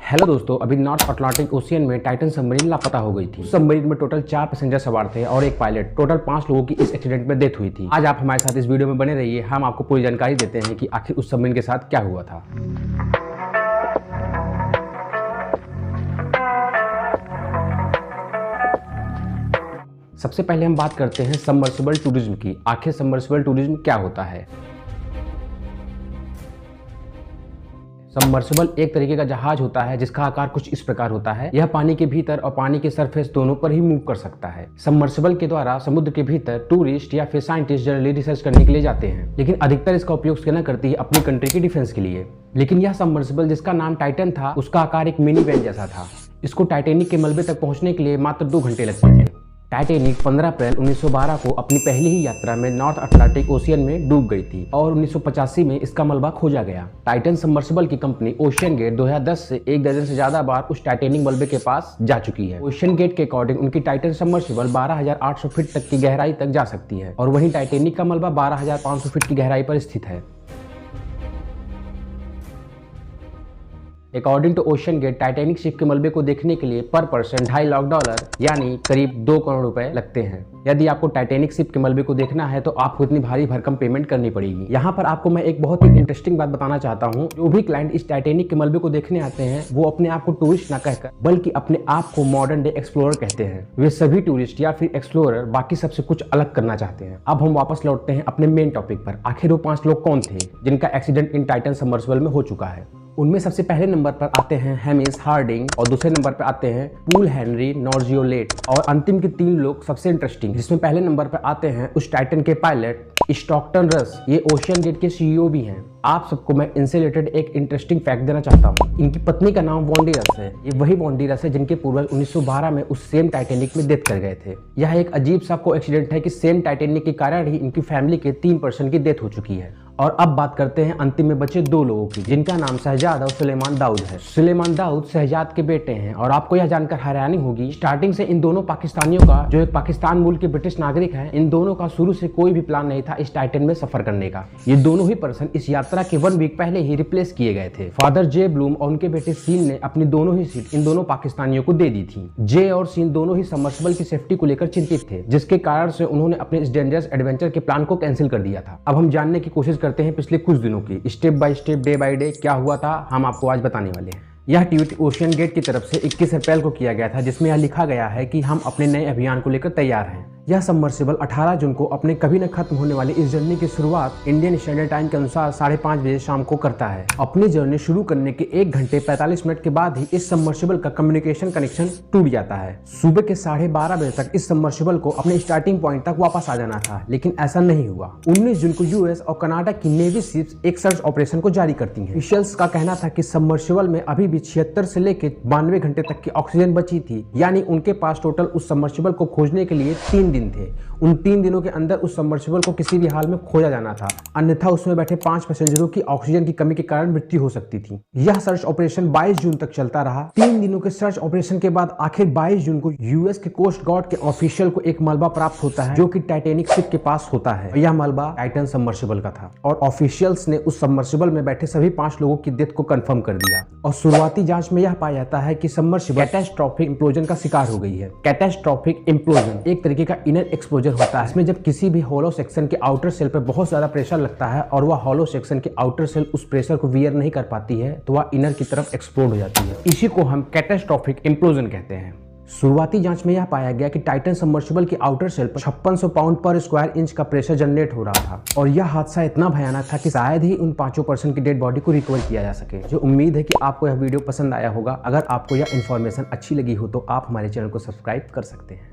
Hello दोस्तों, अभी north Atlantic ocean में टाइटन सबमरीन लापता हो गई थी। सबमरीन में टोटल 4 पैसेंजर सवार थे और एक पायलट। टोटल 5 लोगों की इस एक्सीडेंट में डेथ हुई थी। आज आप हमारे साथ इस वीडियो में बने रहिए, हम आपको पूरी जानकारी देते हैं कि आखिर उस सबमरीन के साथ क्या हुआ था। सबसे पहले हम बात करते हैं सबमर्सिबल टूरिज्म की। आखिर सबमर्सिबल टूरिज्म क्या होता है? सबमर्सिबल एक तरीके का जहाज होता है जिसका आकार कुछ इस प्रकार होता है। यह पानी के भीतर और पानी के सरफेस दोनों पर ही मूव कर सकता है। सबमर्सिबल के द्वारा समुद्र के भीतर टूरिस्ट या फिर साइंटिस्ट जनरली रिसर्च करने के लिए जाते हैं, लेकिन अधिकतर इसका उपयोग सेना करती है अपनी कंट्री की डिफेंस के लिए। लेकिन यह सबमर्सिबल जिसका नाम टाइटन था, उसका आकार एक मिनी वैन जैसा था। इसको टाइटैनिक के मलबे तक पहुंचने के लिए मात्र 2 घंटे लगते थे। टाइटैनिक 15 अप्रैल 1912 को अपनी पहली ही यात्रा में नॉर्थ अटलांटिक ओशियन में डूब गई थी और 1985 में इसका मलबा खोजा गया। टाइटन सबमर्सिबल की कंपनी ओशियन गेट 2010 से 1 दर्जन से ज्यादा बार उस टाइटैनिक मलबे के पास जा चुकी है। ओशियन गेट के अकॉर्डिंग उनकी टाइटन सबमर्सिबल 12,800 फीट तक की गहराई तक जा सकती है और वहीं टाइटैनिक का मलबा 12,500 फीट की गहराई पर स्थित है। According to OceanGate, Titanic ship के मलबे को देखने के लिए पर पर्सन $2.5 यानी करीब 2 करोड़ रुपए लगते हैं। यदि आपको टाइटैनिक शिप के मलबे को देखना है तो आपको इतनी भारी भरकम पेमेंट करनी पड़ेगी। यहाँ पर आपको मैं एक बहुत ही इंटरेस्टिंग बात बताना चाहता हूँ। जो भी क्लाइंट इस टाइटैनिक के मलबे को देखने आते हैं वो अपने आप को टूरिस्ट ना कहकर बल्कि अपने आप को मॉडर्न डे एक्सप्लोरर कहते हैं। वे सभी टूरिस्ट या फिर एक्सप्लोरर बाकी सबसे कुछ अलग करना चाहते हैं। अब हम वापस लौटते हैं अपने मेन टॉपिक पर। आखिर वो 5 लोग कौन थे जिनका एक्सीडेंट इन टाइटन सबमर्सिबल में हो चुका है? उनमें सबसे पहले नंबर पर आते हैं हेमिस हार्डिंग और दूसरे नंबर पर आते हैं पूल हेनरी नॉर्जियोलेट और अंतिम के 3 लोग सबसे इंटरेस्टिंग, जिसमें पहले नंबर पर आते हैं उस टाइटन के पायलट स्टॉकटन रस। ये ओशियन गेट के सीईओ भी हैं। आप सबको मैं इनसे रिलेटेड एक इंटरेस्टिंग फैक्ट देना चाहता हूँ। इनकी पत्नी का नाम वॉन्डी रस है। ये वही वॉन्डी रस है जिनके पूर्वज 1912 में उस सेम टाइटैनिक में डेथ कर गए थे। यह एक अजीब सा को एक्सीडेंट है कि सेम टाइटैनिक के कारण ही इनकी फैमिली के 3 पर्सन की डेथ हो चुकी है। और अब बात करते हैं अंतिम में बचे 2 लोगों की, जिनका नाम शहजाद और सुलेमान दाऊद है। सुलेमान दाऊद शहजाद के बेटे हैं और आपको यह जानकर हैरानी होगी, स्टार्टिंग से इन दोनों पाकिस्तानियों का, जो एक पाकिस्तान मूल के ब्रिटिश नागरिक हैं, इन दोनों का शुरू से कोई भी प्लान नहीं था इस टाइटन में सफर करने का। ये दोनों ही पर्सन इस यात्रा के 1 वीक पहले ही रिप्लेस किए गए थे। फादर जे ब्लूम और उनके बेटे सीन ने अपनी दोनों ही सीट इन दोनों पाकिस्तानियों को दे दी थी। जे और सीन दोनों ही सबमर्सिबल की सेफ्टी को लेकर चिंतित थे, जिसके कारण से उन्होंने अपने इस डेंजरस एडवेंचर के प्लान को कैंसिल कर दिया था। अब हम जानने की कोशिश करते हैं पिछले कुछ दिनों की step by step, day by day क्या हुआ था, हम आपको आज बताने वाले हैं। यह ट्वीट ओशियन गेट की तरफ से 21 अप्रैल को किया गया था, जिसमें यह लिखा गया है कि हम अपने नए अभियान को लेकर तैयार हैं। यह सबमर्सिबल 18 जून को अपने कभी न खत्म होने वाली इस जर्नी की शुरुआत इंडियन स्टैंडर्ड टाइम के अनुसार 5:30 बजे शाम को करता है। अपनी जर्नी शुरू करने के 1 घंटे 45 मिनट के बाद ही इस सबमर्सिबल का कम्युनिकेशन कनेक्शन टूट जाता है। सुबह के 12:30 बजे तक इस सबमर्सिबल को अपने स्टार्टिंग पॉइंट तक वापस आ जाना था, लेकिन ऐसा नहीं हुआ। 19 जून को यूएस और कनाडा की नेवी शिप्स एक सर्च ऑपरेशन को जारी करती हैं। ऑफिशियल्स का कहना था कि सबमर्सिबल में अभी भी 76 से लेकर 92 घंटे तक की ऑक्सीजन बची थी, यानी उनके पास टोटल उस सबमर्सिबल को खोजने के लिए 3 दिन थे। उन 3 दिनों के अंदर उस सबमर्सिबल को किसी भी हाल में खोजा जाना था, अन्यथा उसमें बैठे 5 पैसेंजरों की ऑक्सीजन की कमी के कारण मृत्यु हो सकती थी। यह सर्च ऑपरेशन 22 जून तक चलता रहा। 3 दिनों के सर्च ऑपरेशन के बाद आखिर 22 जून को यूएस के कोस्ट गार्ड के ऑफिशियल को एक मलबा प्राप्त होता है, जो कि टाइटैनिक शिप के पास होता है। यह मलबा टाइटन सबमर्सिबल का था और ऑफिशियल्स ने उस सबमर्सिबल में बैठे सभी 5 लोगों की डेथ को कंफर्म कर दिया। और शुरुआती जांच में यह पाया जाता है कि सबमर्सिबल कैटास्ट्रोफिक इंप्लोजन का शिकार हो गई है। कैटास्ट्रोफिक इंप्लोजन एक तरीके का इनर एक्सप्लोजन होता है। इसमें जब किसी भी हॉलो सेक्शन के आउटर सेल पर बहुत ज्यादा प्रेशर लगता है और वह हॉलो सेक्शन के आउटर सेल उस प्रेशर को वियर नहीं कर पाती है, तो वह इनर की तरफ एक्सप्लोड हो जाती है। इसी को हम कैटास्ट्रोफिक इंप्लोजन कहते हैं। शुरुआती जांच में यह पाया गया कि टाइटन सबमर्सिबल के आउटर सेल पर 5600 पाउंड पर स्क्वायर इंच का प्रेशर जनरेट हो रहा था और यह हादसा इतना भयानक था कि शायद ही उन 5 पर्सन की डेड बॉडी को रिकवर किया जा सके। जो उम्मीद है कि आपको यह वीडियो पसंद आया होगा। अगर आपको यह इन्फॉर्मेशन अच्छी लगी हो तो आप हमारे चैनल को सब्सक्राइब कर सकते हैं।